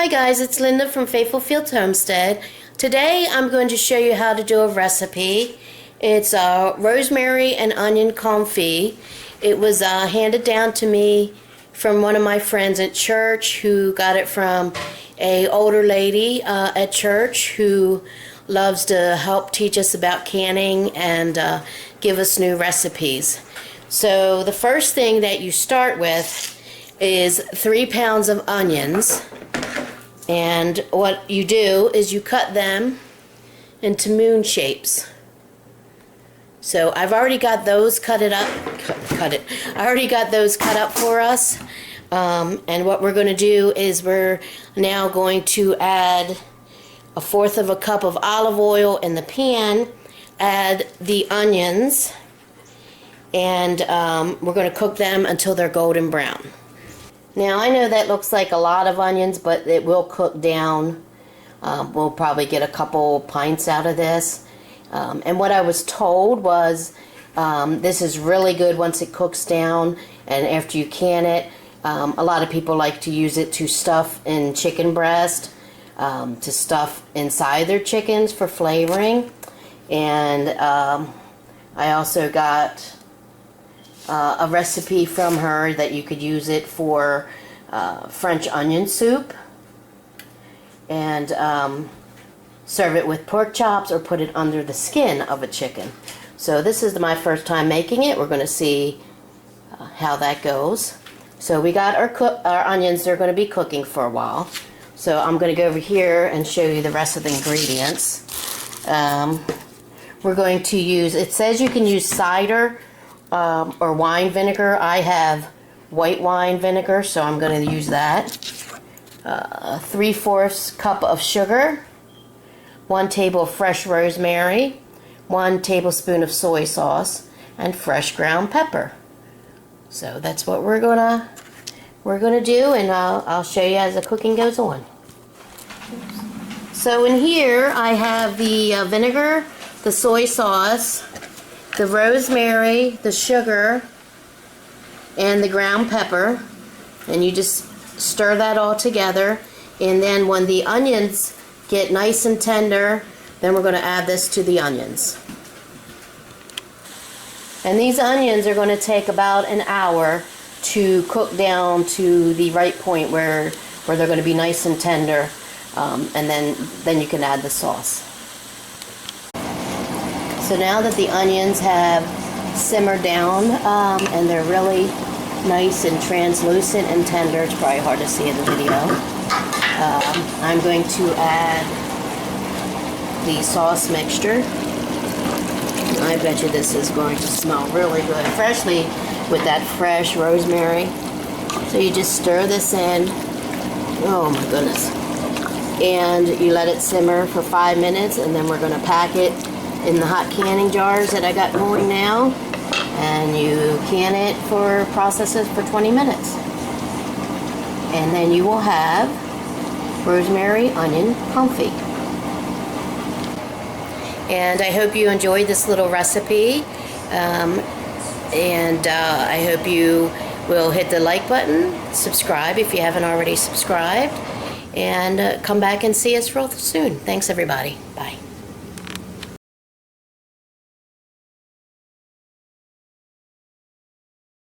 Hi guys, it's Linda from Faithfulfieldsh Homestead. Today I'm going to show you how to do a recipe. It's Rosemary and Onion Comfit. It was handed down to me from one of my friends at church who got it from a older lady at church who loves to help teach us about canning and give us new recipes. So the first thing that you start with is 3 pounds of onions. And what you do is you cut them into moon shapes. So I've already got those I already got those cut up for us. And what we're going to do is we're now going to add 1/4 of a cup of olive oil in the pan, add the onions, and we're going to cook them until they're golden brown. Now I know that looks like a lot of onions, but it will cook down. We'll probably get a couple pints out of this. And what I was told was this is really good once it cooks down, and after you can it. A lot of people like to use it to stuff in chicken breast, to stuff inside their chickens for flavoring. And I also got a recipe from her that you could use it for French onion soup, and serve it with pork chops or put it under the skin of a chicken. So this is my first time making it. We're going to see how that goes. So we got our onions. They're going to be cooking for a while. So I'm going to go over here and show you the rest of the ingredients. We're going to use, it says you can use cider or wine vinegar. I have white wine vinegar, so I'm going to use that. 3/4 cup of sugar, 1 table of fresh rosemary, 1 tablespoon of soy sauce, and fresh ground pepper. So that's what we're gonna do, and I'll show you as the cooking goes on. So in here I have the vinegar, the soy sauce, the rosemary, the sugar, and the ground pepper, and you just stir that all together. And then when the onions get nice and tender, then we're going to add this to the onions. And these onions are going to take about an hour to cook down to the right point where they're going to be nice and tender, and then you can add the sauce. So now that the onions have simmered down and they're really nice and translucent and tender, it's probably hard to see in the video, I'm going to add the sauce mixture. I bet you this is going to smell really good, especially with that fresh rosemary. So you just stir this in. Oh my goodness. And you let it simmer for 5 minutes, and then we're going to pack it in the hot canning jars that I got going now, and you can it for processes for 20 minutes. And then you will have Rosemary Onion Comfit. And I hope you enjoyed this little recipe, and I hope you will hit the like button, subscribe if you haven't already subscribed, and come back and see us real soon. Thanks everybody. Bye.